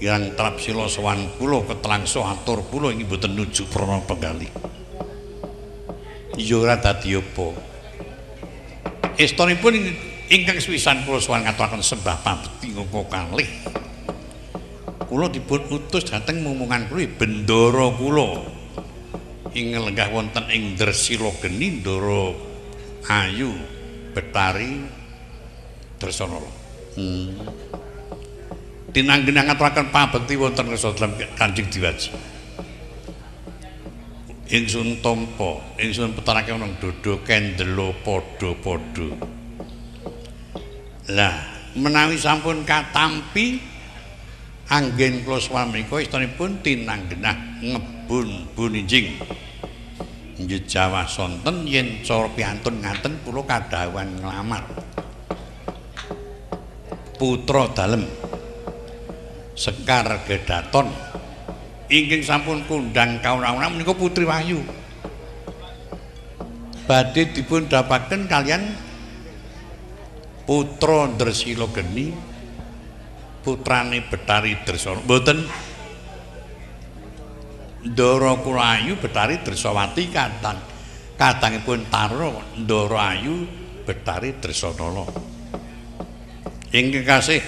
kirang trapsila sowan kula ketlangsa atur kula inggih boten nuju prana penggalih. Ya ora dadi apa. Estunipun ingkang sewisan kula sowan ngaturaken sembah pabekti ngoko kalih. Kula dipun utus dhateng mumungan kula bendara kula. Ing lenggah wonten ing Dresila Geni Ndara Ayu Betari Dresanala. Tinanggen ngaturaken pabekti wonten rasa dalem Kanjeng Diwaji. Ingsun tampa, ingsun petarake nang dodo kendelo padha-padha. Lah, menawi sampun katampi anggen kula swamika istanipun tinanggenah ngebun buninjing. Njejawah sonten yen cara piantun ngaten kula kadhawan nglamar. Putra dalem Sekar Gedaton ingkang sampun kondhang kauna-una menika Putri Wahyu. Badhe dipun dapaken kalian putra Dresila Geni, putrane Betari Dresana. Mboten Ndara Kulayu Betari Dresawati kadangipun Tara Ndara Ayu Betari Dresanala. Ingkang kasih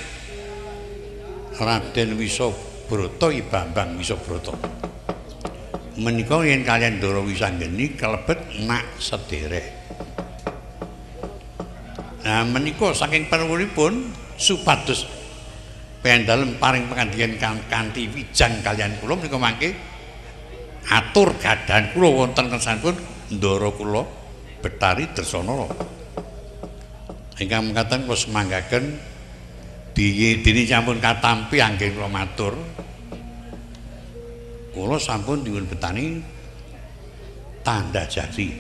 Raden Wisabrata I Bambang Wisabrata. Menika yen kaliyan Ndara Wisanggeni kalebet nak sederek. Nah menika saking panuwunipun supados pendalem paring pangandikan kanthi wijang kaliyan kula menika mangke atur gadahan kula wonten kersanipun Ndara kula Betari Dresanala. Ingkang mekaten kula semanggaken dene sampun katampi anggen kula matur. Kula sampun dipun betani tanda jari.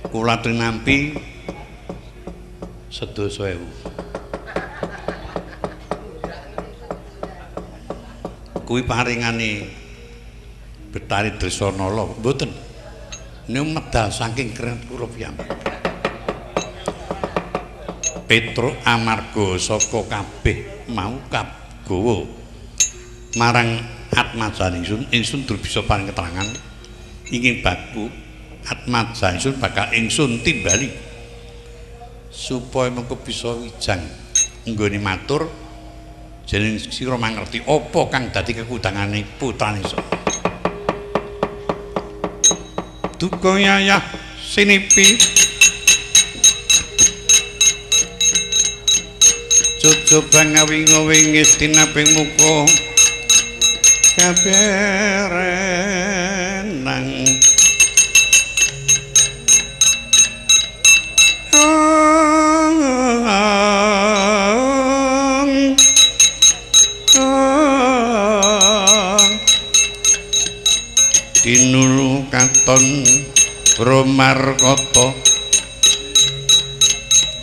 Kula trinampi 10.000. Kuwi paringane Betari Dresanala mboten. Niku medal saking keren kula piyambak. Petruk amarga saka kabeh mau gawa marang atmajan ingsun durung bisa paring keterangan ingin baku atmajan ingsun bakal ingsun timbali supaya mengko bisa wijang nggone matur jeneng sira mangerti apa kang dadi kekudangane putrane iso duka yayah sinipi coba ngawing-ngawing istinaping muka kaberenang dinulu katon Romarkata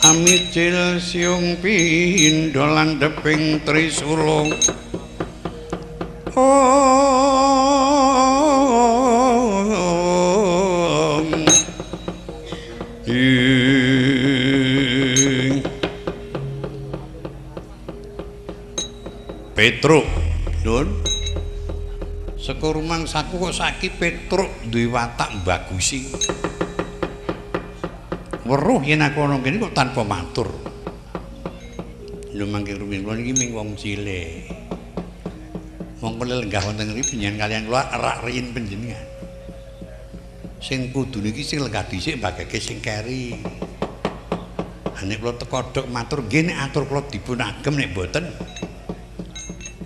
amicil siung pindha landheping Trisula Petruk Nun saka rumangsaku kok saiki Petruk duwe watak bagusi weruh yen aku ana kene kok tanpa matur. Lho mangke rumiyin kula niki ming wong cilik. Mongko lenggah wonten ngriki panjenengan kaliyan kula erak riyin panjenengan. Sing kudu niki sing lenggah dhisik mbageke sing keri. Nek kula teka dok matur nggih nek atur kula dipun agem nek mboten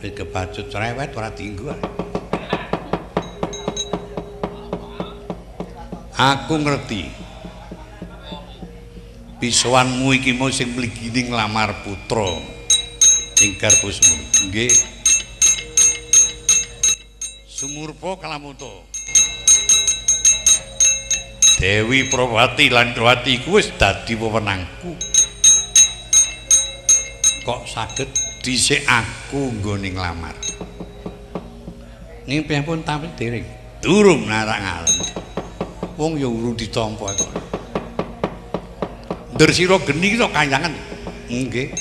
wis kebacut cerewet ora dienggo. Aku ngerti bisowanmu iki mau sing mligini nglamar putra ing garbusmu nggih sumurpa kalamuta Dewi Probati lan Drawati iku wis dadi wewenangku kok saged dhisik aku nggone nglamar ning piyambun tapi dereng durung narak ngalem wong ya urung ditampa kok Dresila Geni kok kanyangan Nggih.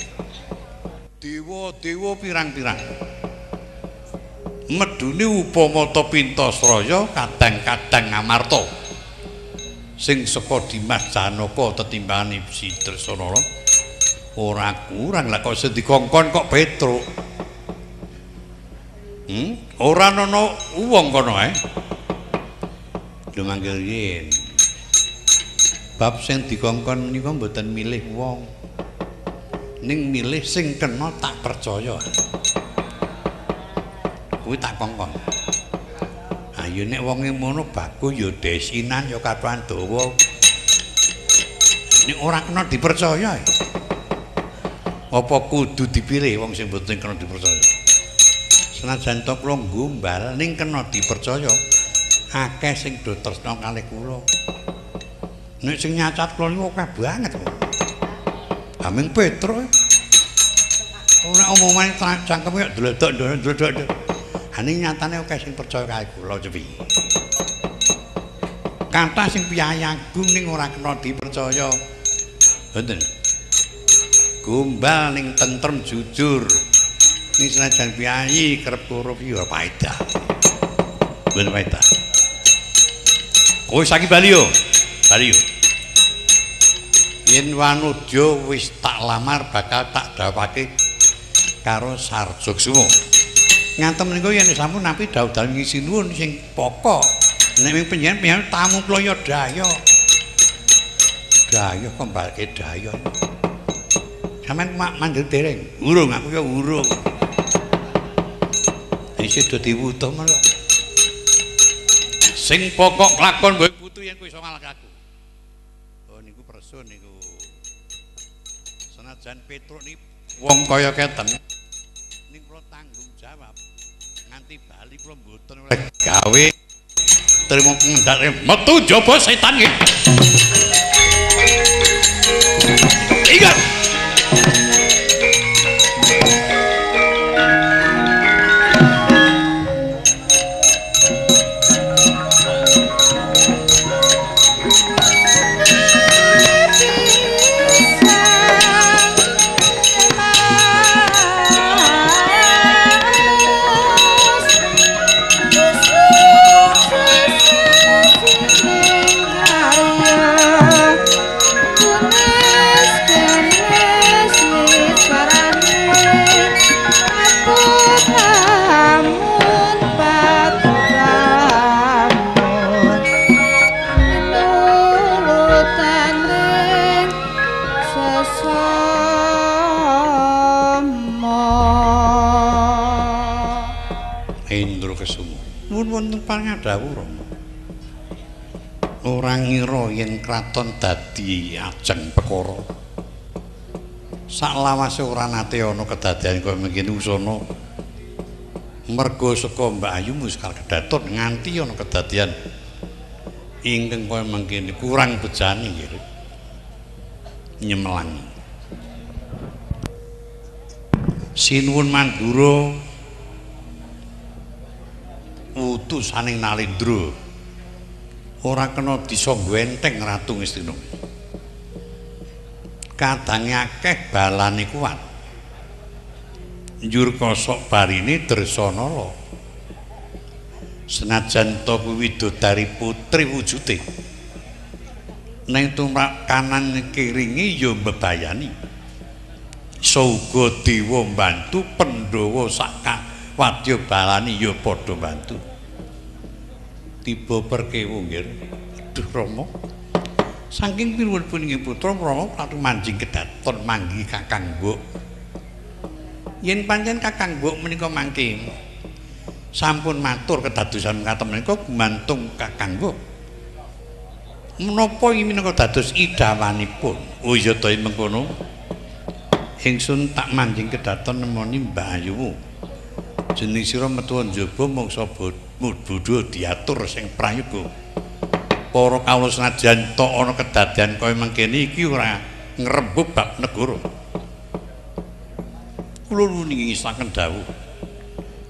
Dewa-dewa pirang-pirang. Medune Upamata Pintasraya kadang-kadang Amarta. Sing saka Dimas Janaka tetimbangane si Dresanala ora kurang lah kok sedikongkon kok Petruk. Ora ana wong kono ae. Lho manggil yen. Bab sing dikongkon menika mboten milih wong. Ning milih sing kena tak percaya. Kuwi tak kongkon. Ayo nek wonge ngono bagus ya desinan ya katuan dawa. Nek ora kena dipercaya. Apa kudu dipilih wong sing mboten kena dipercaya? Senajan to kula nggombal ning kena dipercaya. Akeh sing do tresna kalih kula. Nek sing nyacat kula niku akeh banget kok. Aming Petruk. Ora omongane cangkeme kok dledok. Ane nyatane akeh sing percaya kalih kula cepi. Kathah sing piyayagung ning ora kena dipercaya. Mboten. Gombal ning tentrem jujur. Ning senajan piyayi kerep korup ya paedah. Ben paedah. Kowe saiki bali yo. Bali yo. Yen Wanudya wis tak lamar bakal tak dawake karo Sarjogsuma. Ngantem niku yen sampun nampi dawuh ngisi nuwun sing pokok. Nek ming panjenengan tamu kula ya daya. Daya kok balke daya. Sampeyan mak mandheg dereng. Urung aku ya urung. Isih do diwutuh malah. Sing pokok lakon mbok putu yen kowe iso ngalahke aku. Oh niku presun niku. Senajan Petruk ni wong kaya keten ning kula tanggung jawab nganti bali kula mboten oleh gawe trimo ngendhake metu jaba setan nggih. Ingat pangadawuh ora ngira yen kraton dadi ajeng perkara saklawase ora nate ana kedadian kaya mengkene usana merga saka Mbak Ayu muskal kedaton nganti ana kedadian ingkang kaya mengkene kurang bejane nggih nyemelangi sinuwun Mandura utusaning Nalendra ora kena disanggo enteng Ratu Ngastina. Kadange akeh balane kuat. Njur kosok barine Dresanala. Senajan to kuwi widodari putri wujude. Ning tumrap kanan kiringe ya mbebayani. Sauga dewa mbantu Pandhawa sak wadya balani ya padha bantu. Tiba perkewu nggih. Aduh Rama. Saking pinuwun inggih putra Rama katu manjing kedaton manggi Kakang Mbok. Yen pancen Kakang Mbok menika mangke sampun matur kedadosan katem menika gumantung Kakang Mbok. Menapa iki menika dados idawanipun? Oh iya to mengkono. Ingsun tak manjing kedaton nemoni Mbak Ayu. Jeneng sira metu njaba mangsa bodho diatur sing prayoga. Para kawula senajan tok ana kedadian kaya mangkene iki ora ngrembug bab negara. Kula nuwun dawuh.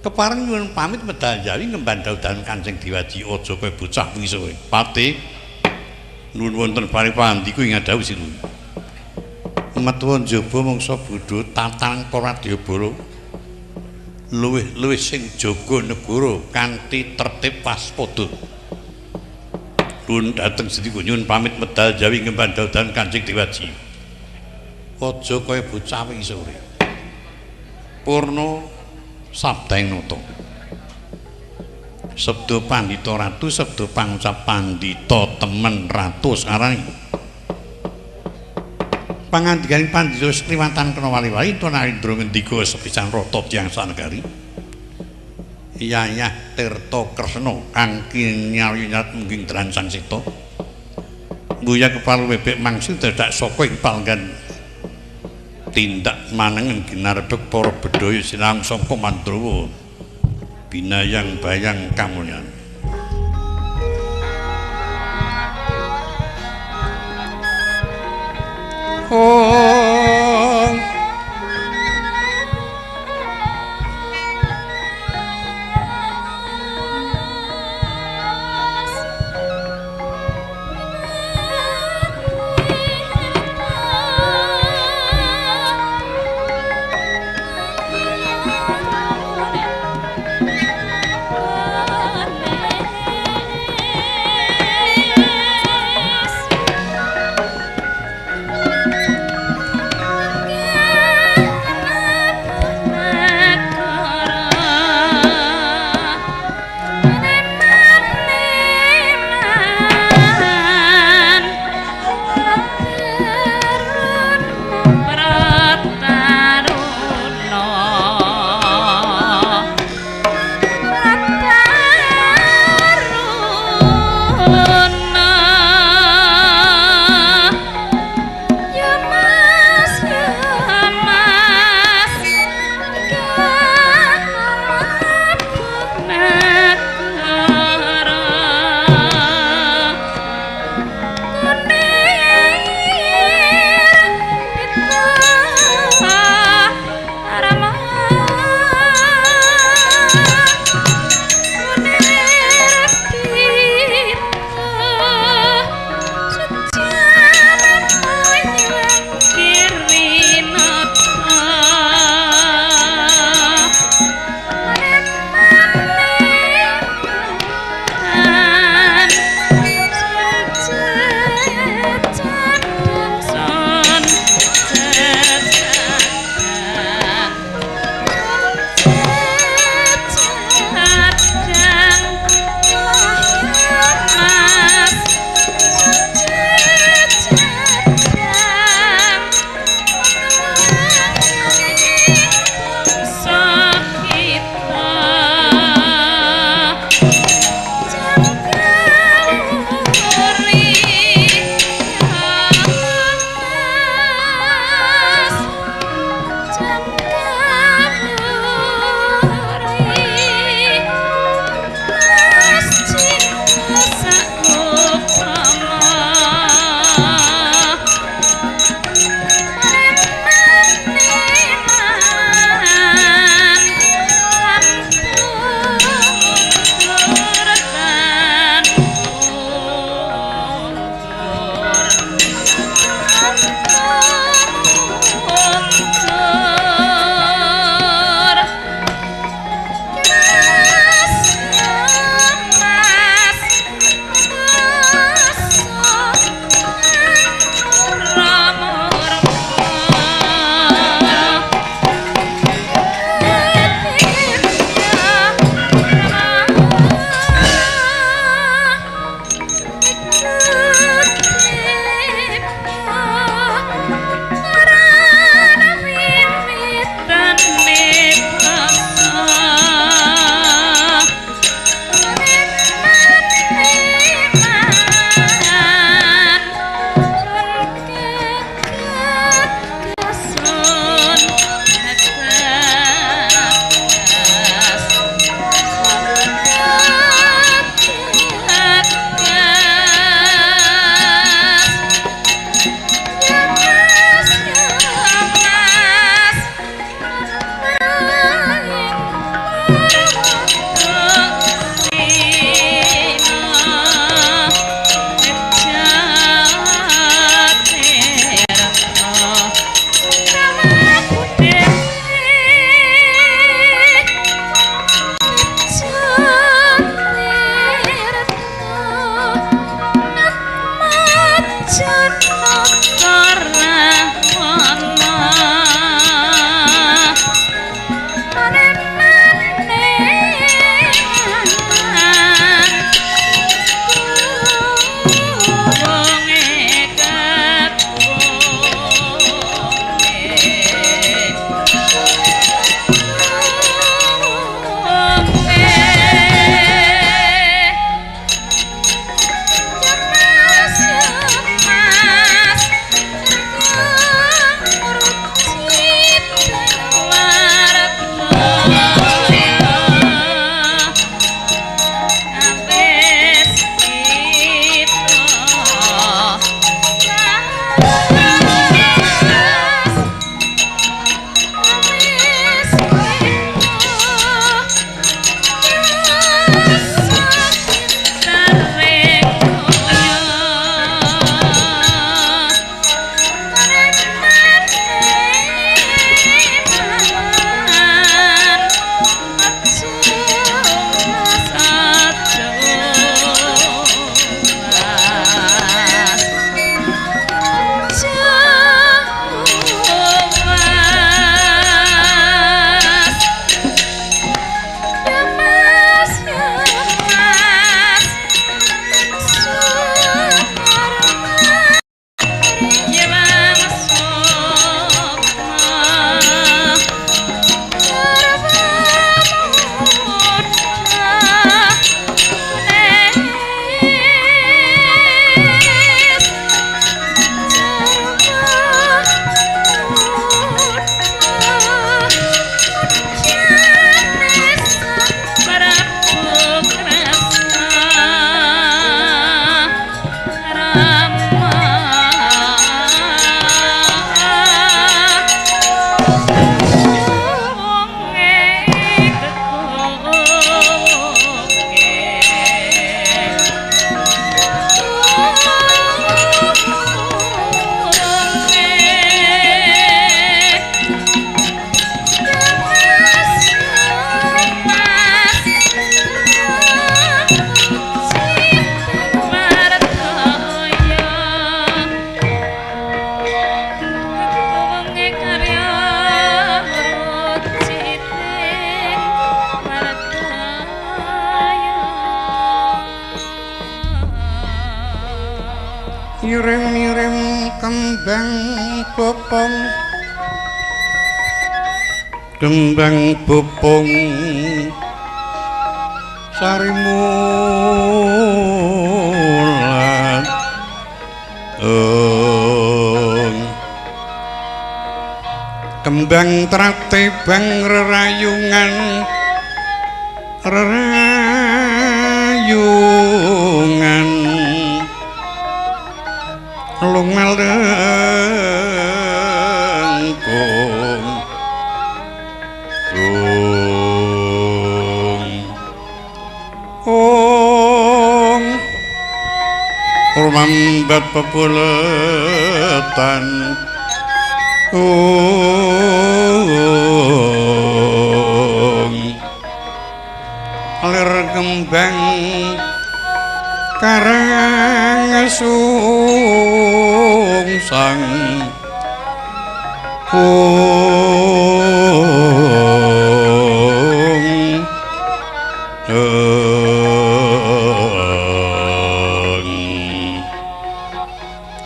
Kepareng nyuwun pamit medal jawi ngemban dawuhan Kanjeng Diwaji aja kaya bocah wingi Pati nuwun wonten paripandika ing dawuh sinuwun. Metuwa njaba mangsa bodho tatang para Wadyabala luwih sing jaga negara kanthi tertib waspada. Nuwun dhateng sedika nyuwun pamit medal jawi ngemban dadan Kanjeng Dewaji. Aja kaya bocah wingi sore. Purna sabdaing nata. Sabda pandhita ratu, sabda pangucap pandhita temen ratu sarani. Pangandikaning pandhita Sriwatan kena wali-wali to narendra ngendika sepisan rata tiyang sanegari. Yayah Tirta Kresna kang kinyar-nyar mungging dransang seta. Mbuya kepalu bebek mangsil dadak saka ing palenggan tindak manengen ginarbek para bedhaya sinau saka Mandrawa. Binayang bayang kamulyan. Oh kembang bopong kembang bopong sarimulan kembang trate bang rerayungan lumelengkung rumambat pepuletan lir kembang karang sungsang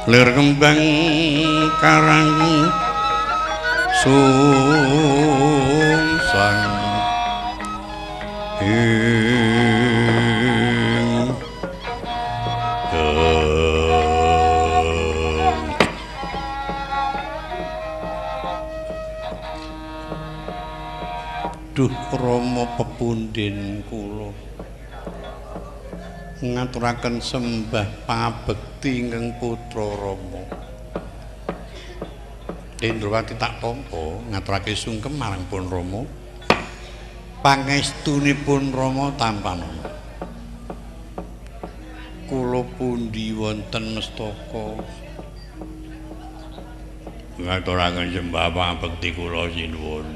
lir kembang karang sungsang duh Rama pepundhen kula ngaturaken sembah pangabekti ingkang putra Rama Indrawati tak tampa ngaturake sungkem marang pun Rama pangestunipun Rama tampanana kula pundi wonten mestaka ngaturaken sembah pangabekti kula sinuwun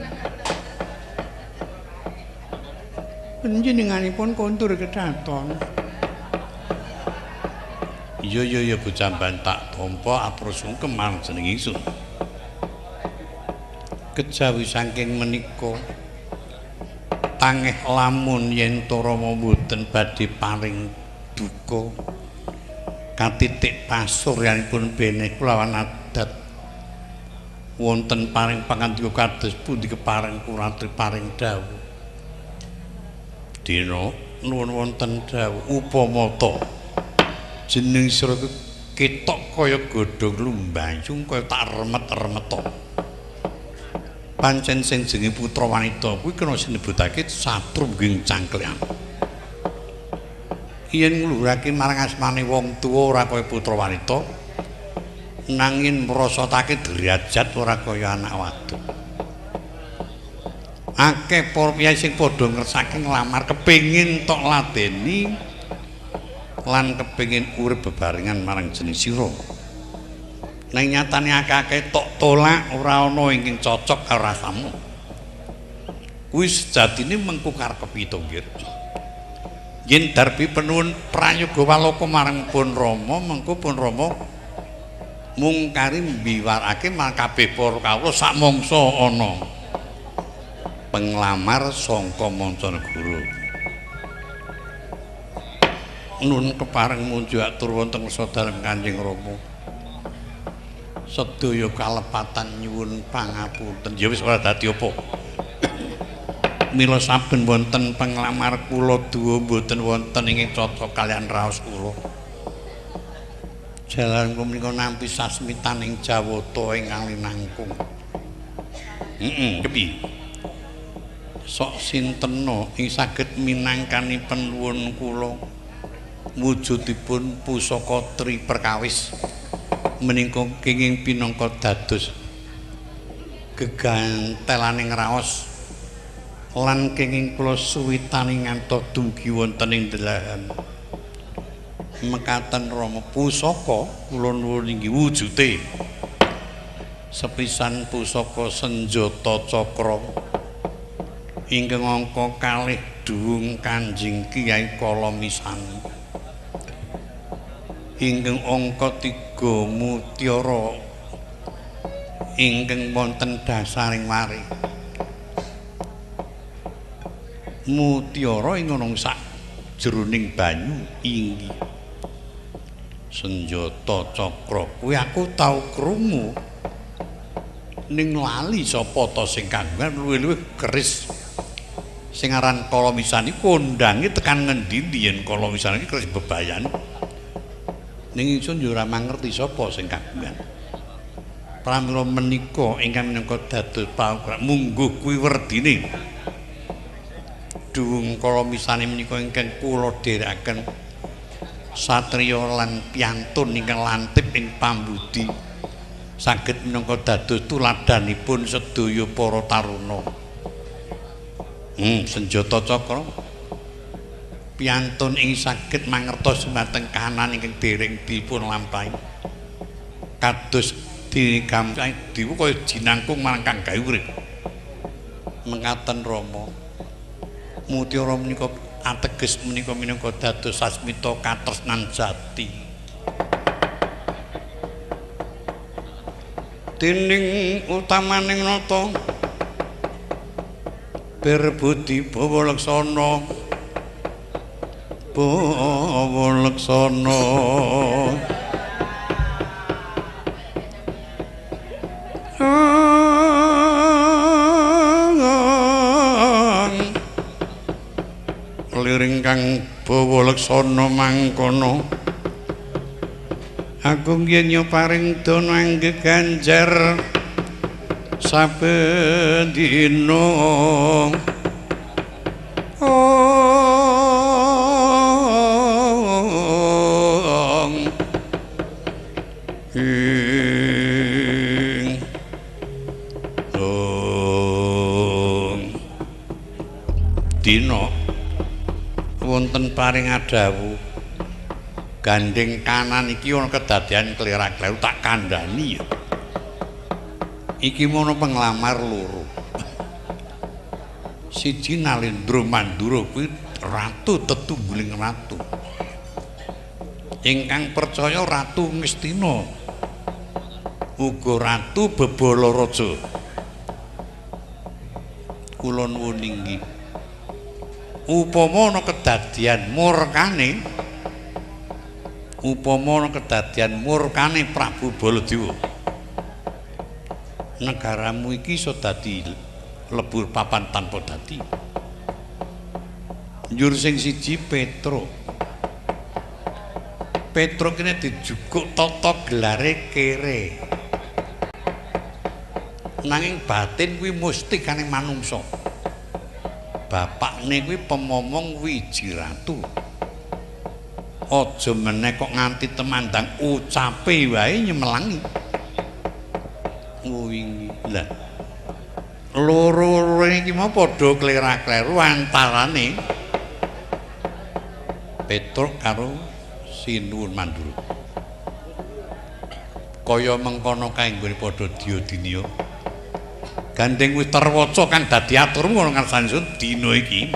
panjenenganipun kondur kedaton. Iya bocamban tak tampa atur sungkem marang jeneng ingsun. Kejawi saking menika tangeh lamun yen Rama mboten badhe paring duka katitik pasuryanipun beneh kulawan adat wonten paring pangandika kados pundi kepareng kuratri paring dawuh dina nuwun wonten dawuh upamata jeneng sira ketok kaya godhong lumbayung kaya tak remet-remeta pancen sing jenenge putra wanita kuwi kena sinebutake satrungging cangklean yen ngluhurake marang asmane wong tuwa ora kaya putra wanita nanging mrasatake derajat ora kaya anak wadon akeh para piyai sing padha ngersake nglamar kepengin tok ladeni lan kepengin urip bebarengan marang jeneng sira nang nyatane akeh-akeh tok tolak ora ana ingkang cocok karo rasamu kuwi sejatine mengko karep kepitunggir yen darbi penuwun prayoga waloka marang pun Rama mengko pun Rama mungkari mbiwarake marang kabeh para kawula sak mangsa ana penglamar sangka mancanegara nun kepareng munjuk atur wonten sadhareng Kanjeng Rama sedaya kalepatan nyuwun pangapunten ya wis ora dadi apa mila saben wonten penglamar kula duwa mboten wonten ingkang cocok kalian raos kula jalan kula menika nampi sasmitaning jawata ingkang linangkung kepiye sok sintena ing saged minangkani penuwun kula wujudipun pusaka tri perkawis menika kenging pinangka dados gegantelaning raos lan kenging kula suwitaning ngantos dumugi wonten ing delahan mekaten Rama pusaka kula nuwun inggih wujude sepisan pusaka senjata cakra ingkang angka kalih duwung Kanjeng Kyai Kalamisani ingkang angka 3 mutiara ingkang wonten dasaring wari mutiara ing ana sak jroning banyu inggih senjata cakra kuwi aku tau krungu ning lali sapa ta sing kagungan luwih-luwih keris sing aran Kalamisan iku kondange tekan ngendi yen Kalamisan iki keris bebayan ning ingsun yo ora mangerti sapa sing kagungan pramila menika ingkang minangka dados paukuran mungguh kuwi werdine dung Kalamisane menika ingkang kula dherekaken satriya lan piantun ingkang lantip ing pambudi saged minangka dados tuladanipun sedaya para taruna. Senjata cakra piantun ing saged mangertos dumateng kahanan ingkang dereng dipun lampahi. Kados digampi diwu kaya jinangkung marang kang gawe urip. Mengkaten Rama. Mutiara menika ateges menika minangka dados sasmita katresnan jati. Dening utamaning nata berbudi bawa laksana liring kang bawa laksana mangkono aku yen nyoparing dono angge ganjar saben dina dina wonten paring adawu gandeng kanan iki ana kedadian klerak-kleru tak kandhani ya iki mono penglamar loro siji Nalendra Mandura kuwi ratu tetunggiling ratu ingkang percaya Ratu Ngastina uga Ratu Bebalaraja kula nuwun inggih upama ana kedadian murkane Prabu Baladewa negaramu iki iso dadi lebur papan tanpa dadi njur sing siji Petro kene dijukuk tata gelare kere nanging batin kuwi mustikane manungsa bapakne kuwi pemomong wiji ratu aja meneh kok nganti temandang ucape wae nyemelangi wingi lah loro iki mau padha klerak-kleru antarane Petruk karo Sinuwun Mandura kaya mengkono kae nggone padha diodinia gandeng wis terwaca kang dadi aturmu ngono ngarsanipun dina iki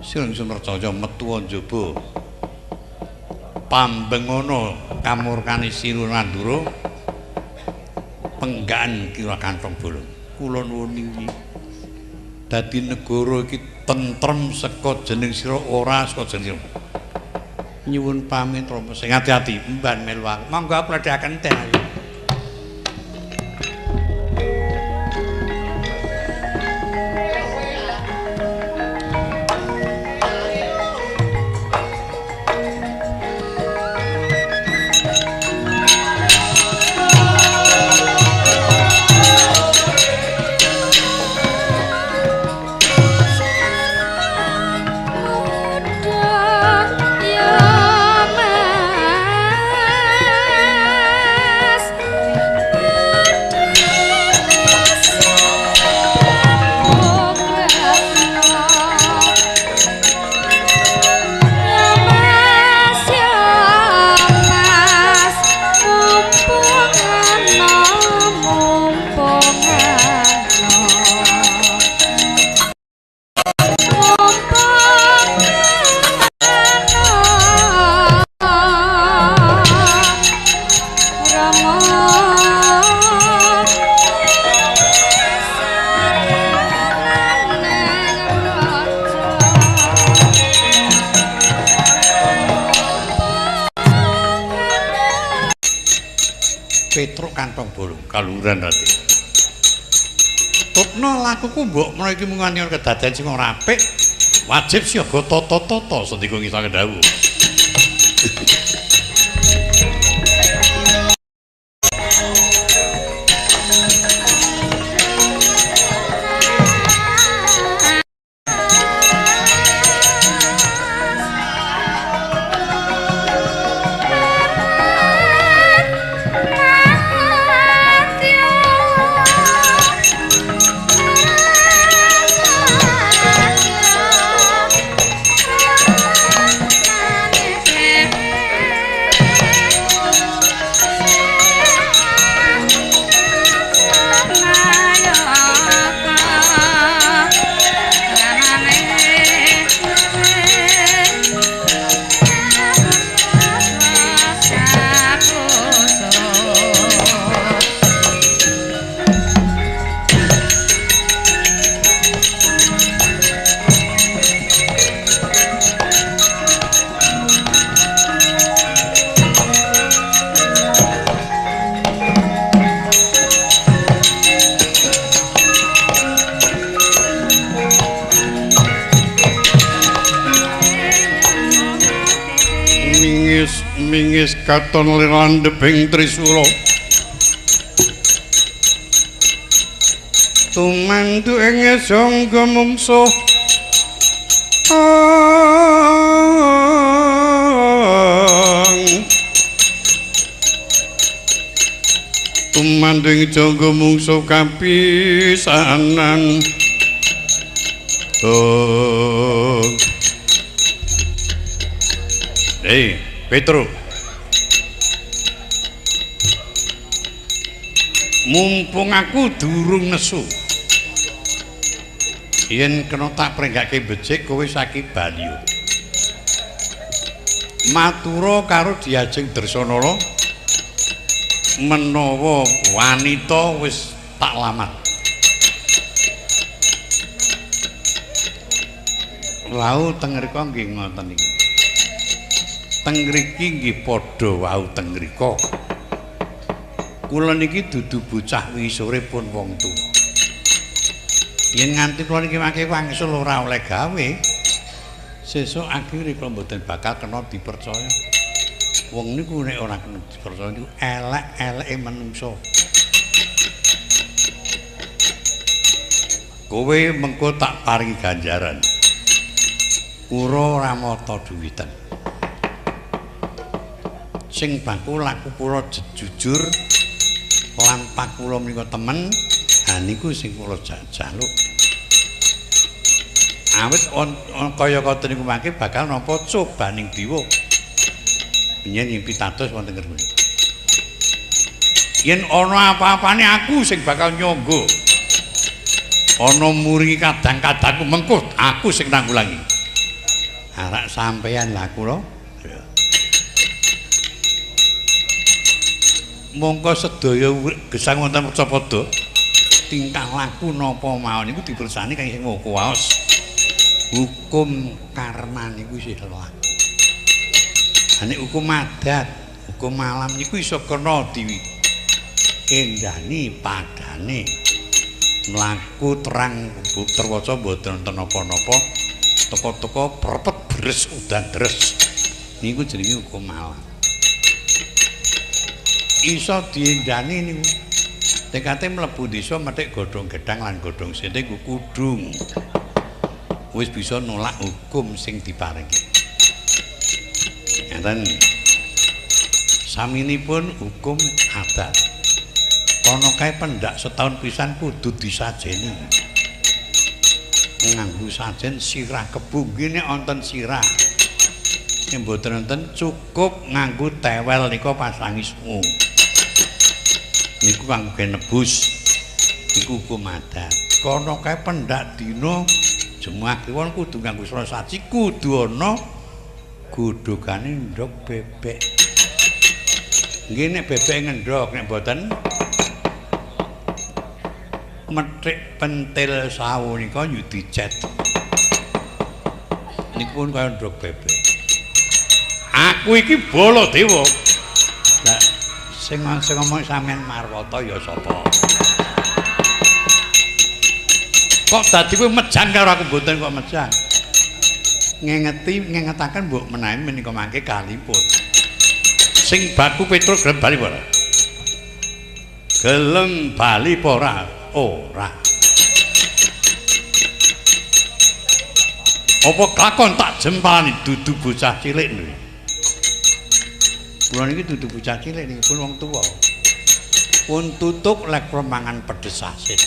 sing percaya metu njaba pambengono kamurkane Sinuwun Mandura penggaan kira kantong bolong kula nuwun inggih dadi negara iki tentrem saka jeneng sira ora saka jeneng nyuwun pamit Rama sing ati-ati mban melu monggo pledhaken teh ayo kantong bolong kaluhuran rati. Tutna lakuku mbok menawa iki mung nganti kedaden sing ora apik, wajib siaga tata-tata sendika ngisa kedhawuh. Mingis katon landheping Trisula tumantu ing sangga mungsuh tumantu ing sangga mungsuh kapisanan Petro mumpung aku durung nesu yen kena tak prenggake becik kowe saki Balya matura karo Diajeng Dresanala menawa wanita wis tak lamar wau teng mrika nggih ngoten iki teng mriki nggih padha wau teng mrika kula niki dudu bocah wisore pun wong tuwa. Yen nganti kula niki mangke wangsul ora oleh gawe, sesuk akhire kula mboten bakal kena dipercaya. Wong niku nek ora kena dipercaya niku elek-eleke manungsa. Kowe mengko tak paringi ganjaran. Ura ora mata duwiten. Sing baku laku kula jujur lan pakula menika temen ha niku sing kula jaluk awit kaya ngoten niku mangke bakal nampa cobaning dewa yen pitados wonten ngrene yen ana apa-apane aku sing bakal nyangga ana muringi kadang-kadangku mengko aku sing nanggulangi arak sampeyan lah kula mongko sedaya gesang wonten Prajapada tingkah laku napa mawon niku dipirsani kang sing kuwaos hukum karma niku isih laku nek hukum adat hukum malam niku iso kena diendani padane mlaku terang terwaca mboten wonten napa-napa teka-teka prepet beres udan deres niku jenenge hukum malam iso diendani niku tekate mlebu desa methek godhong gedang lan godhong sithik kudung wis bisa nolak hukum sing diparingi ngeten saminipun hukum adat ana kae pendak setahun pisan kudu disajeni nganggo sajen sirah kebung nek wonten sirah yen mboten wonten cukup nganggo tewel nika pasangi sungu niku kangge nebus iku hukum adat kono kae pendak dina Jemuah kliwon kudu nganggo srasaji kudu ana godhogane ndok bebek nggih nek bebek ngendhok nek mboten methik pentil sawu nika yo dicet niku pun kaya ndok bebek aku iki Baladewa lah Sing ngomong sampean Marwata ya sapa? Kok dadi kowe mejang karo aku mboten kok mejang. Ngengetaken mbok menawi menika mangke kalipun. Sing baku Petruk gelem bali ora? Gelem bali apa ora? Ora. Apa kakon tak jempani dudu bocah cilik lho. Kula niki dudu bocah cilik niki pun wong tuwa. Pun tutuk lek mangan pedes asin.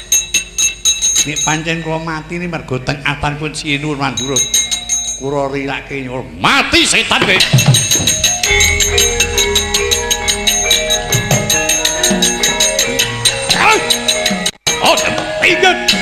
Nek pancen kula mati ni mergo teng atanipun Sinur Mandura. Kula rilake nyuwun mati setan kowe. Oh, ingat.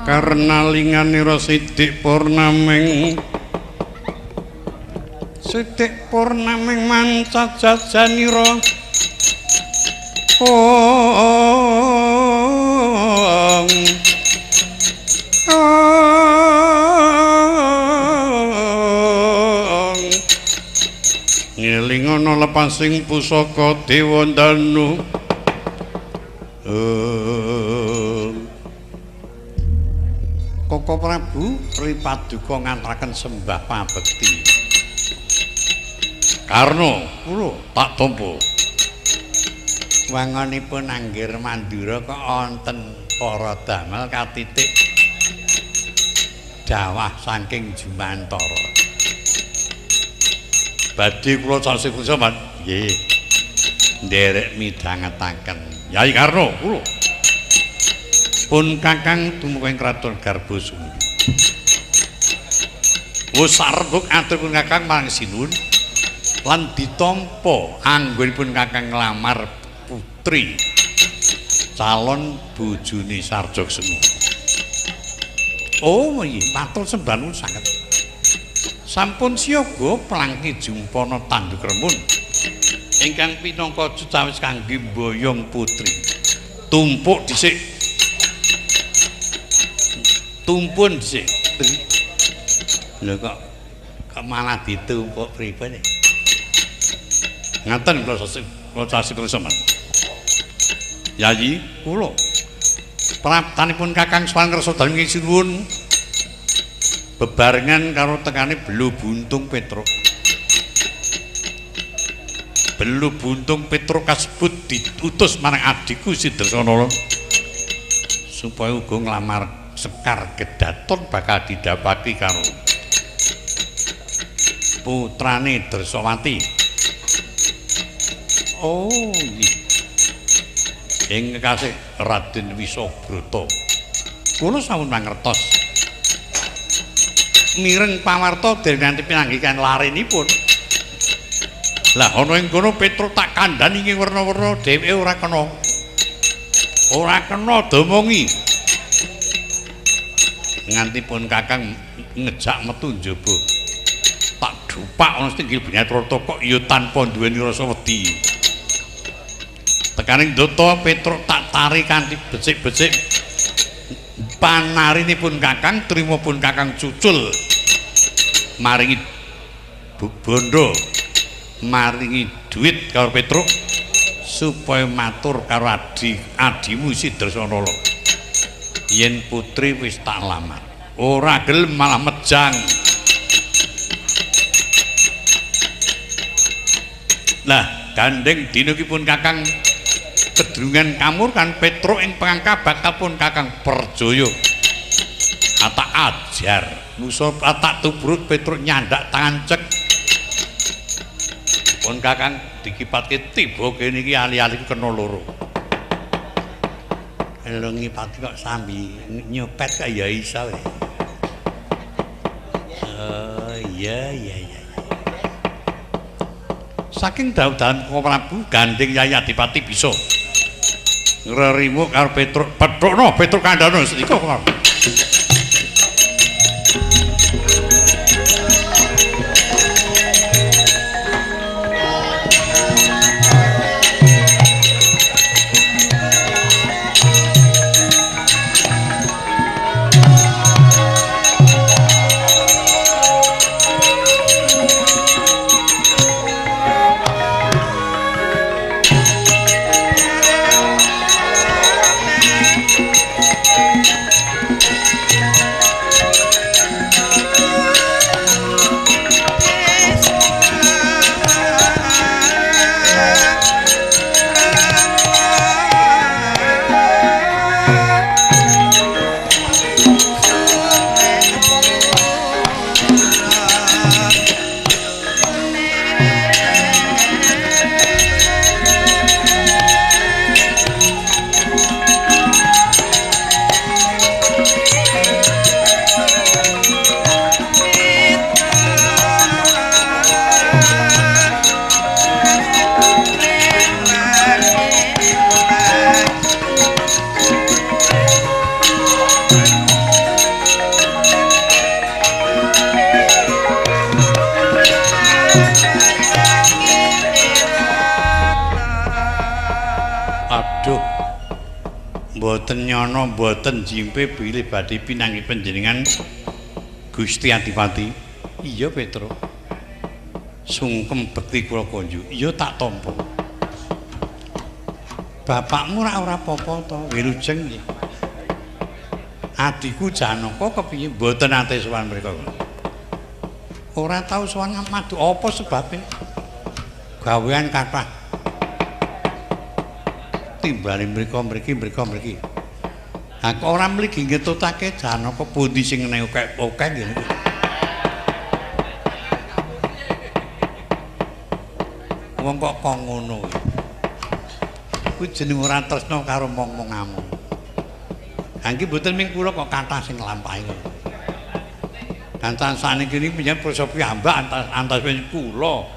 Karena linganira Sidik Purnaming mancat jajanira ngelingana lepasing pusaka Dewa Danu Koko Prabu Ripaduka ngaturaken sembah pabekti. Karna kula tak tampa. Wangonipun Anggir Mandura kok wonten para damel katitik dawah saking Jumantara. Badhe kula sasih kusaman. Nggih. Nderek midhangetaken. Yai Karna kula pun Kakang dumugi Kraton Garbasumbi. Wus sarembug aturipun Kakang marang Sinun lan ditampa anggonipun Kakang nglamar putri calon bojone Sarjogsema. Oh iya, matur sembah nuwun sanget. Sampun siyaga plangki jumpana Tandukremun ingkang pinangka cecawis kangge mboyong putri. Tumpuk dhisik. Tumpun sik. Lho kok malah ditumpuk pripun? Ngaten kula sasi Krisaman. Yayi kula praptanipun Kakang Swan Kersa dalem sinuwun bebarengan karo tekane Belu Buntung Petruk. Belu Buntung Petruk kasebut diutus marang adikku Sidrasana supaya uga nglamar Sekar Kedaton bakal didapati karo putrane Dresawati. Oh nggih. Ing kekasih Raden Wisabrata. Kula sampun mangertos. Mireng pawarta dereng nganti pinanggikan larenipun. Lah ana ing kono Petruk tak kandhani ing werna-werna dheweke ora kena. Ora kena domongi. Nganti pun Kakang ngejak metu njaba tak dupak ana setinggil Banyatrata kok ya tanpa duweni rasa wedi Lekaning Ndata Petruk tak tari kanthi becik-becik panarinipun Kakang trima pun Kakang Cucul maringi bondo maringi duit karo Petruk supaya matur karo adimu Sidrasanala yen putri wis tak lamar ora gelem malah mejang. Lah gandeng dina iki pun Kakang kedrungan kamur kan Petruk ing pangangka bakal pun Kakang Perjaya atak ajar musa atak tubruk Petruk nyandak tangan cek pun Kakang dikipatke tiba kene iki ali-ali kena loro lho ngipati kok sambi nyopet kok ya iso iya saking dawuhan Prabu gandeng Yai Adipati bisa ngrerimu karo Petruk Petrukno Petruk kandhane sedika kok boten nyono boten jimpe bilih badhe pinanggi panjenengan Gusti Adipati. Iya Petruk. Sungkem bekti kula konjuk. Iya tak tampa. Bapakmu ora apa-apa to, wilujeng nggih. Adiku Janaka kepiye boten ate sowan mriko. Ora tau sowan madu apa sebabe? Gawean kathah. Timbali mriki. Aku ora mligi ngetutake Janaka pundi sing nek akeh ngene. Wong kok ngono. Kuwi jeneng ora tresna karo mong-mongamu. Ha iki mboten ming kula kok kathah sing nglampahi. Kancan saniki niki panjenengan prasa piyambak antas kula.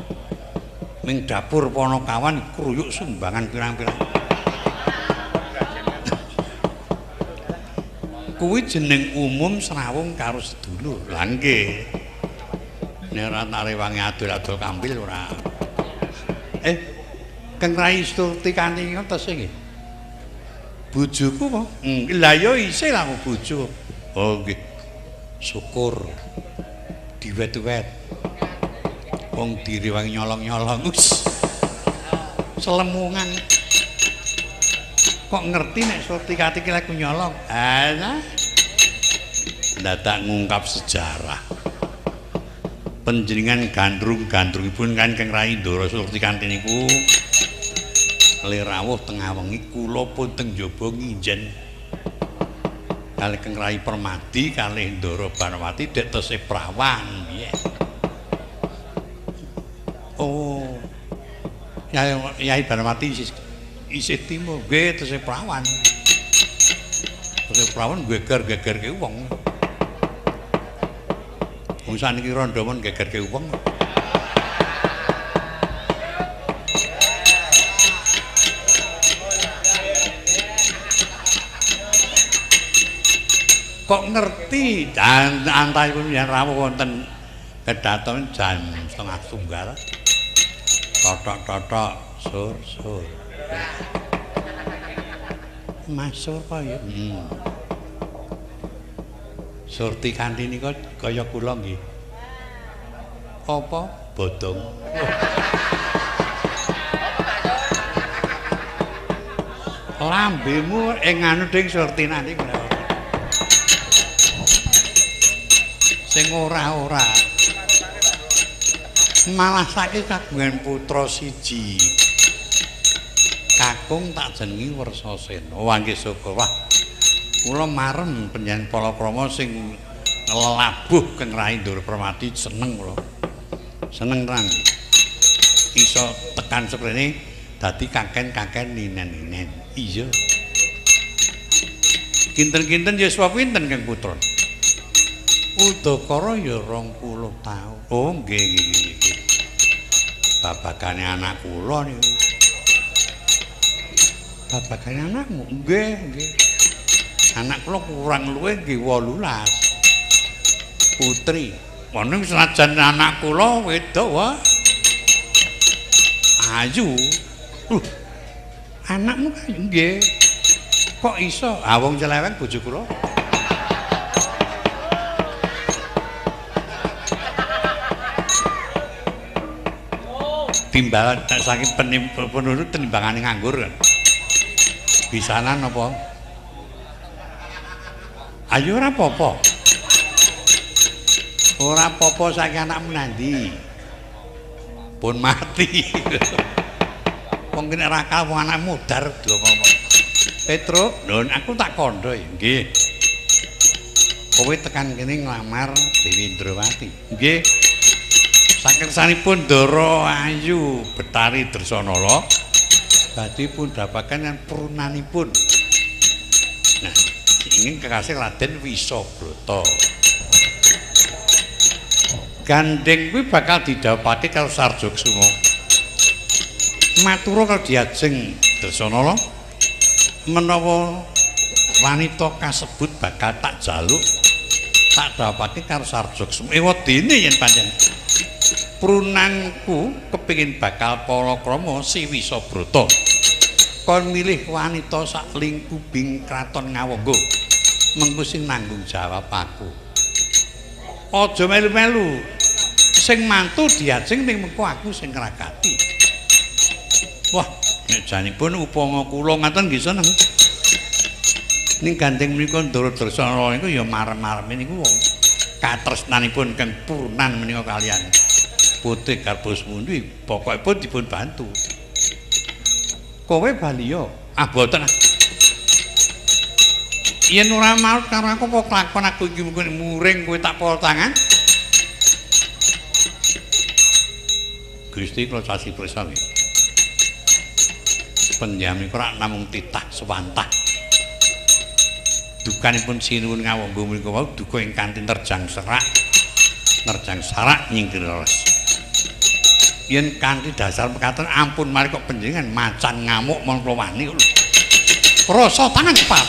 Ming dapur Panakawan kruyuk sumbangan pirang-pirang. Kuwi jeneng umum srawung karo sedulur. Lah nggih. Nek ora tak rewangi adol-adol kambil ora. Kang Rai Surti kanthi ngoten nggih. Bojoku apa? Lah ya isih lah bojo. Oh nggih. Syukur. Diwet-wet. Wong direwangi nyolong-nyolong. Selemungan. Kok ngerti nek Surti Kati ki laku nyolong? Nah. Dadak ngungkap sejarah. Panjenengan gandrung-gandrungipun kan Kang Rai Ndara Surti Kanthi niku le rawuh tengah wengi kula pun teng njaba nginjen kalih Kang Rai Permadi kalih Ndara Banawati dek tesih prawan piye. Oh. Yai Banawati isih timo nggih tesih prawan. Tesih prawan geger-gegerke wong. Wong saniki randha men gegerke wong. Kok ngerti antahipun yen rawuh wonten kedaton jam 12:30. Totok-totok sur. Masur apa ya? Surti kanthi nika kaya kula nggih. Apa? Bodong. Lambemu ing anu ding surti nanti sing ora-ora. Malah saiki kagungan putra siji. Kakung tak jenengi Wersasena. Wah nggih syukur. Wah. Kula marem penjenengan palakrama sing nglabuh keng Rai Ndur Permati seneng kula. Seneng tenan. Iso tekan seprene dadi kaken-kaken ninen-ninen. Iya. Kinten-kinten ya swap pinten Kang Putra? Udakara ya 20 taun. Oh nggih nggih. Babagane anak kula niku. Babagane anakmu? Nggih, nggih. Anak kula kurang luwih nggih 18. Putri. Wong senajan anak kula wedok wae. Ayu. Anakmu kan nggih. Kok iso? Ah wong Celeweng bojo kula. Timbalan saking penurut tenimbangane nganggur kan. Bisanan apa? Ayo ora apa-apa. Ora apa-apa saiki anakmu nandi. Pun mati. Wong nek ra kalah wong anak mudar apa-apa. Petro, lho aku tak kandha nggih. Kowe tekan kene nglamar Dewi Indrawati. Nggih. Sakersanipun Ndara Ayu Betari Dresanala badhe pun dapaken kan purunanipun. Nah, ingin kekasih Raden Wisabrata. Gandeng kuwi bakal didhawuhake karo Sarjoksuma. Matura karo Diajeng Dresanala menawa wanita kasebut bakal tak jaluk tak dapati karo Sarjoksuma ewadene yen pancen prunanku kepingin bakal palakrama si Wisabrata kon milih wanita sak lingkubing kraton Ngawangga mengko sing nanggung jawab aku aja melu-melu sing mantu Diajeng ning mengko aku sing ngragati. Wah nek janipun upama kula ngaten nggih seneng ning Gandeng menika Ndara Dresanala niku ya marem-marem niku wong katresnanipun Kang Purnan menika kalian Putri Garbos Mundi pokokipun dipun bantu. Kowe baliya ah boten. Yen ora mau karo aku kok lakon aku iki muring kowe tak pol tangan. Gusti kula sasi prisa nggih. Penjami ora namung titah sewantah. Dukanipun sinuwun Ngawangga menika wau duka ingkang nerjang serak. Nerjang sarak nyingkir leres. Yen kanthi dasar mekaten ampun mari kok panjenengan macan ngamuk mongko wani kok. Rasa tangan cepat.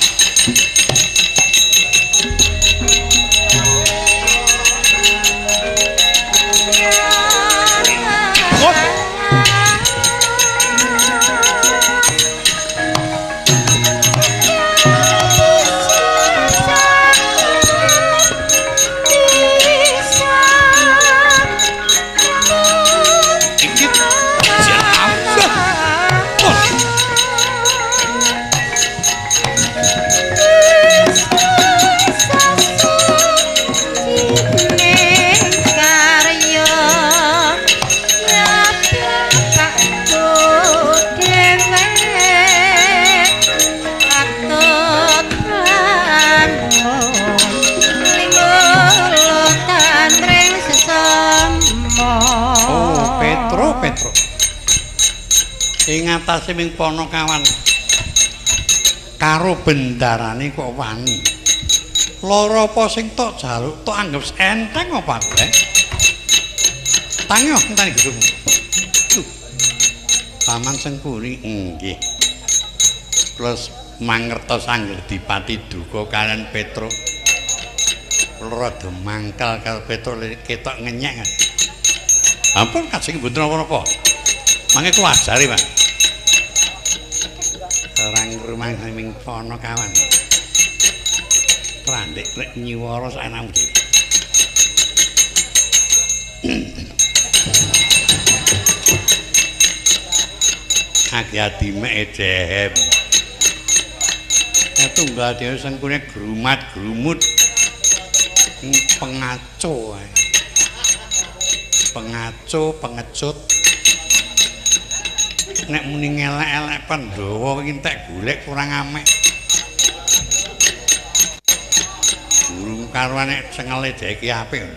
Ing atase ming Panakawan karo bendarane kok wani. Lara apa sing tok jaluk tok anggap enteng apa kowe? Tangi ngenteni gedung. Paman Sengkuri nggih. Plus mangertos anggere dipati duka kalian Petro. Rada mangkal karo Petro ketok ngenyek. Ampun kajeng mboten napa-napa. Mangke kulo ajari, Pak. Orang rumah ming pono kawan. Randek lek nyiwara saenamu dhewe. Hati-hati mek dehem. Tunggal dhewe sengkune grumat-grumut. Pengaco ae. Pengaco, pengecut. Nek muni ngelek-elek Pandhawa iki entek golek kurang amek. Burung karwane sing ngeledeki apik.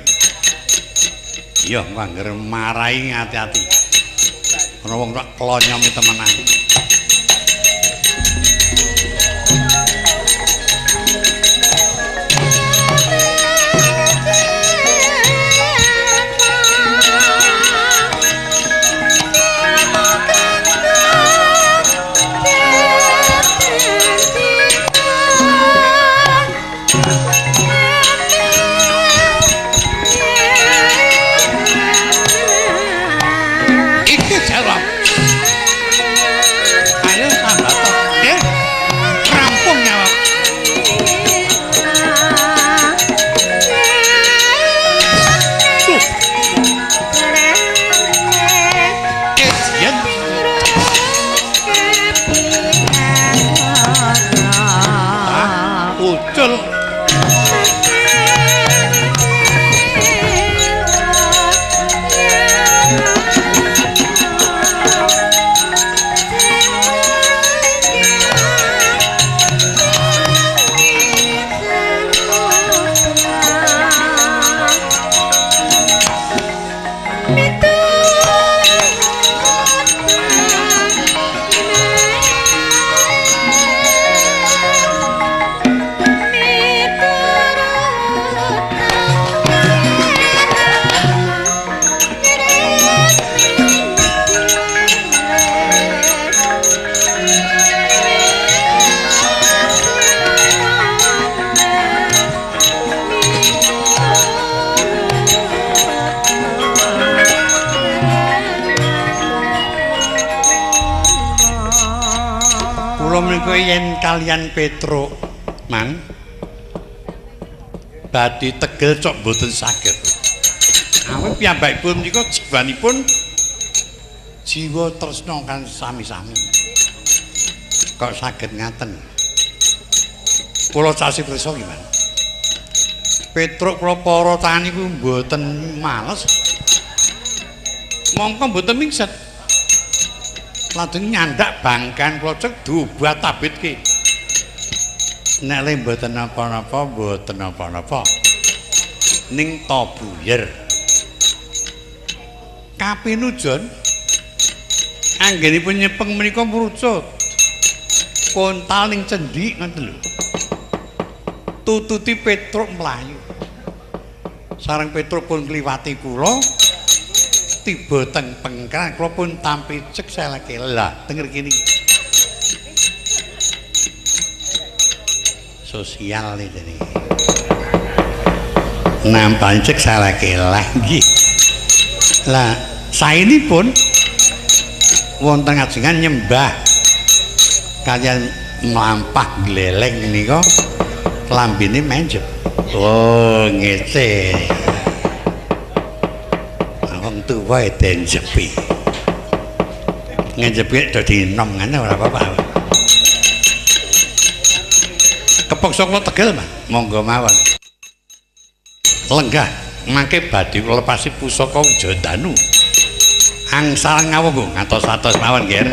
Iya, engko angger marahi hati-hati. Ana wong tak klonyomi temenan. Yen kalian Petruk man badhe tegel cok mboten saged. Awit piyambakipun menika jiwanipun jiwa tresna kan sami-sami. Kok saged ngaten. Kula sasi prisa gimana? Petruk kula para tani ku mboten males. Mongko mboten mingset. Lajeng nyandak bangkan kula cek dubat tabitke. Nek le mboten napa-napa, mboten napa-napa. Ning to buyer. Kapinujon anggenipun nyepeng menika mrucut. Kontal ning cendhik ngoten lho. Tututi Petruk mlayu. Sareng Petruk pun kliwati kula. Tiba teng pengkran kula pun tampi cek seleke lah teng mriki niki. Sosial iki niki. Nampan cek seleke lah nggih. Lah saenipun wonten ajengan nyembah kalian mlampah gleleng nika lambene menjep. Oh ngece. Tuwa den jepi. Ngejepi dadi enom ngene ora apa-apa. Kepeksa kula tegel, Mas. Monggo mawon. Lenggah mangke badhe lepasi pusaka Wijayadanu. Angsal ngawuh ngatos-atos mawon nggih.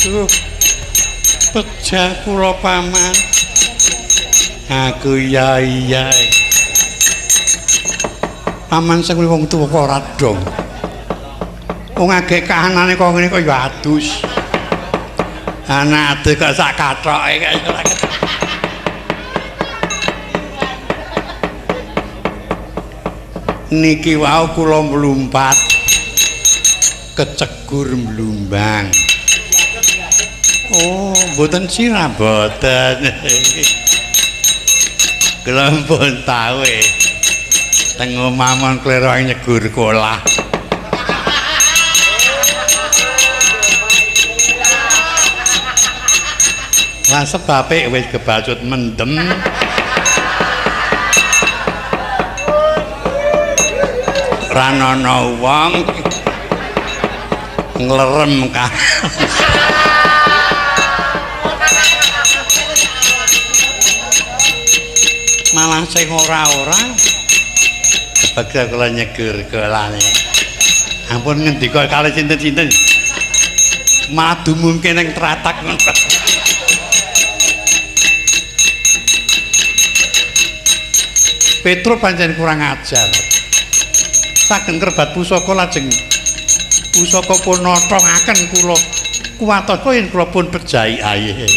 Aduh. Pejah kula paman. Aku iya. Paman sing wong tuwa kok ora dong. Wong agek kahanane kok ngene kok ya adus. Anak ade kok sak kathoke kaya ora. Niki wau kula mlumpat kecegur mlumbang. Oh, mboten sirah mboten. Kula pun tau teng omah mon klero nyegur kolah. Lah sebabe wis kebacut mendem. Ra ana wong nglerem ka. Malah sing ora-ora bakal kula nyegur kolane. Ampun ngendika kalih sinten-sinten. Malah dumungke ning tratak ngono. Petrus pancen kurang ajar. Saking kerbat pusaka lajeng pusaka pun notongaken kula kuwatosa yen kula pun pejahi ayih.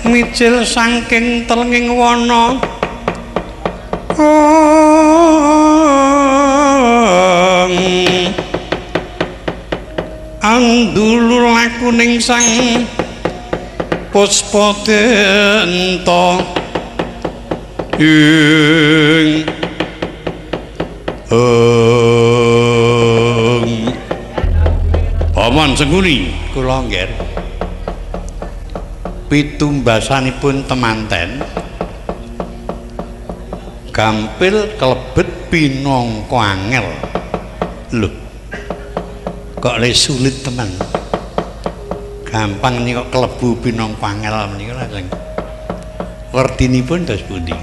Mijil saking telenging wana andulur lakuning sang Puspadenta ing Paman Sengkuni kula ngger pitumbasanipun temanten gampil kelebet pinangka angel. Lho kok le sulit teman. Gampang nih kok kelebu pinangka angel menika lajeng. Wertinipun dos pundi?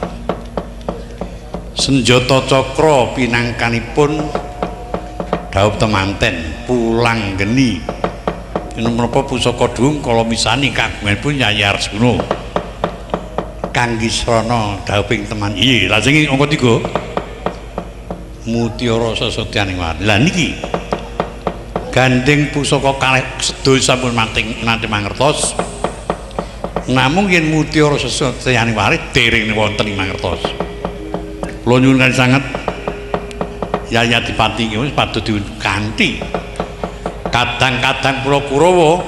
Senjata cakra pinangkanipun dhawuh temanten pulang geni. Ini menapa pusaka dung kala misani kagunganipun Nyai Arjuna kangge srana dhawuhing teman. Iya, lajeng angka 3 Mutiara Sesotyaning Wari. Lah niki gandeng pusaka kalih sedaya sampun nate mangertos. Namung yen Mutiara Sesotyaning Wari dereng wonten ing mangertos. Kula nyuwun sanget Yai Adipati wis padha dikanthi kadang-kadang kula Kurawa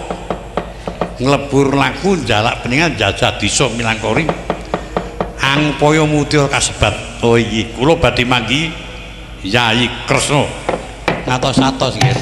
nglebur laku njalak peningan jajah disa Milangkori angpaya mutiara kasebat. Oh iya kula badhe manggi Yai Kresna ngatos-atos nggih.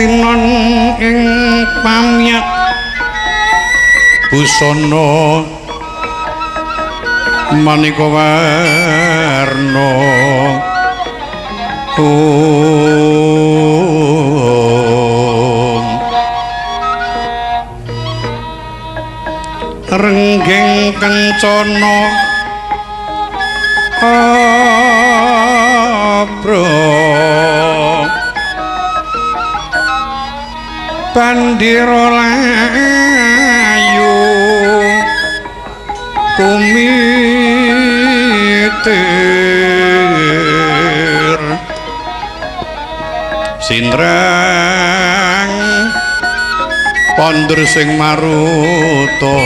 tinon ing pamiyat busana manika warna renggeng kencana abro bandira layu kumitir sindrang pondher sing maruta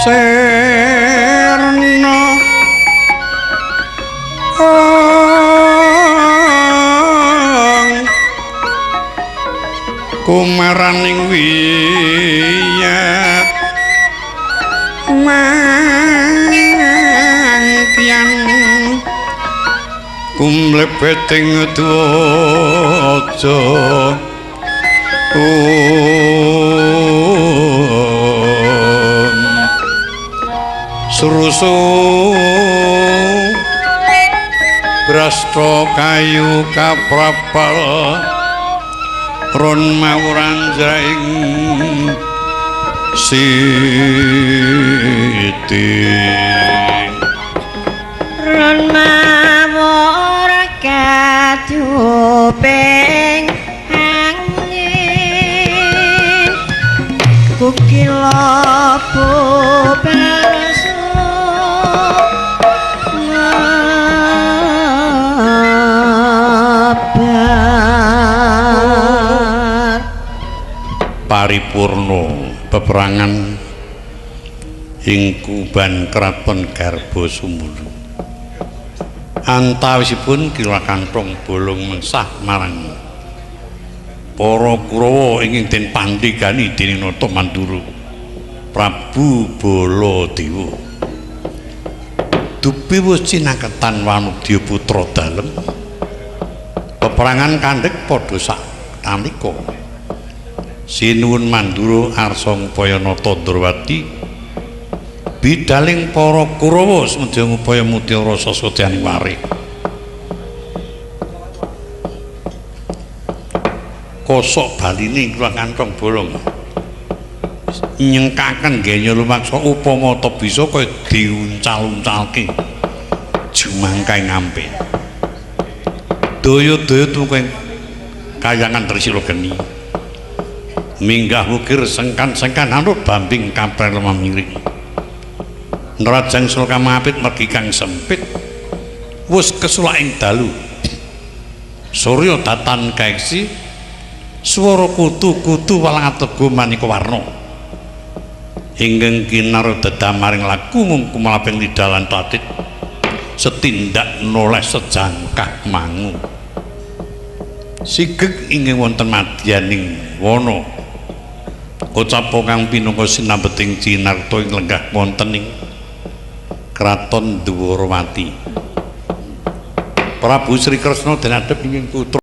serna kumaraning wiyat mangkian kumlebeting dwaja surusu brasta kayu kaprapal ron mawuranjraing siti ron mawur kaduping angin kukila bubarasu paripurna peperangan ing kuban kraton Garba Sumulu antawisipun Kila Kanthong bolong mengsah marang para Kurawa ingkang den pandhegani dening Nata Mandura Prabu Baladewa dupi wis cinaketan Wanudya putra dalem peperangan kandhek padha sak tanika sinuwun Mandura arsa ngupaya nata Ndrawati bidaling para Kurawa semedya ngupaya mutiara sasodyaning warik kosok baline Kila Kanthong bolong nyengkaken genya lumaksa upama ta bisa kaya diuncal-uncalke jumangkaing ngampe daya-daya tuwuh kayangan Trisila Geni minggah wukir sengkan-sengkan anut bambing kaprel mamiring nerajang sulka mapit mergi kang sempit wis kesulak ing dalu surya datan kaeksi swara kutu-kutu walang atega manika warna ingkang kinar dedamaring laku ngkumulaping lidalan tatit setindak noleh sejangkah mangu sigeg inggih wonten madyaning wana kocapa kang pinangka sinambeting cinarta ing lenggah wonten ing Kraton Dwarawati Prabu Sri Kresna den adhep inggih putra